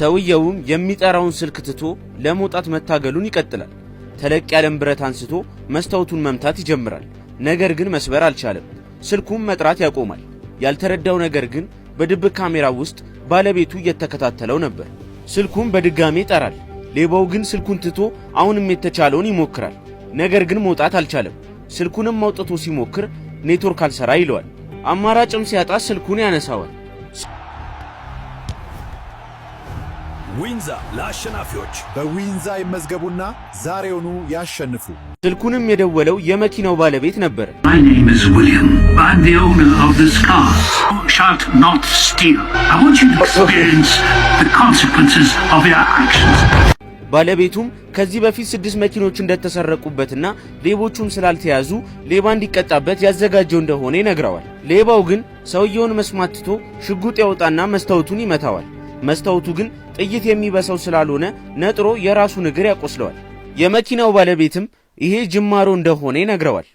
ሰውየውም የሚጠራውን ስልክ ትቶ ለመውጣት መታገሉን ይቀጥላል። ተለቅ ያለም ብረት አንስቶ መስታወቱን መምታት ይጀምራል። ነገር ግን መስበር አልቻለም። ስልኩም መጥራት ያቆማል። ያልተረዳው ነገር ግን በድብቅ ካሜራ ውስጥ ባለቤቱ እየተከታተለው ነበር። ስልኩም በድጋሜ ይጠራል። ሌባው ግን ስልኩን ትቶ አሁንም የተቻለውን ይሞክራል። ነገር ግን መውጣት አልቻለም። ስልኩንም አውጥቶ ሲሞክር ኔትወርክ አልሰራ ይለዋል። አማራጭም ሲያጣ ስልኩን ያነሳዋል። ዊንዛ ለአሸናፊዎች በዊንዛ ይመዝገቡና ዛሬውኑ ያሸንፉ። ስልኩንም የደወለው የመኪናው ባለቤት ነበር። My name is William. I'm the owner of this car. Shout not steal. I want you to experience the consequences of your actions. ባለቤቱም ከዚህ በፊት 6 መኪኖች እንደተሰረቁበትና ሌቦቹም ስላልተያዙ ሌባ እንዲቀጣበት ያዘጋጀው እንደሆነ ይነግረዋል። ሌባው ግን ሰውየውን መስማት ትቶ ሽጉጥ ያወጣና መስታወቱን ይመታዋል። መስታወቱ ግን ጥይት የሚበሳው ስላልሆነ ነጥሮ የራሱን እግር ያቆስለዋል። የመኪናው ባለቤትም ይሄ ጅማሮ እንደሆነ ይነግረዋል።